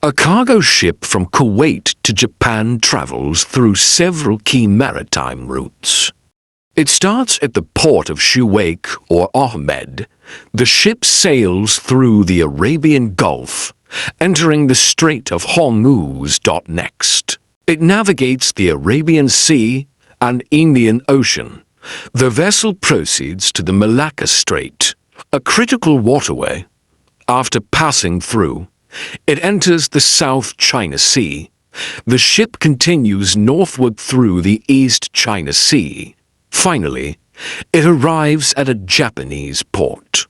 A cargo ship from Kuwait to Japan travels through several key maritime routes. It starts at the port of Shuwaik or Ahmed. The ship sails through the Arabian Gulf, entering the Strait of Hormuz. Next, it navigates the Arabian Sea and Indian Ocean. The vessel proceeds to the Malacca Strait, a critical waterway. After passing through, it enters the South China Sea. The ship continues northward through the East China Sea. Finally, it arrives at a Japanese port.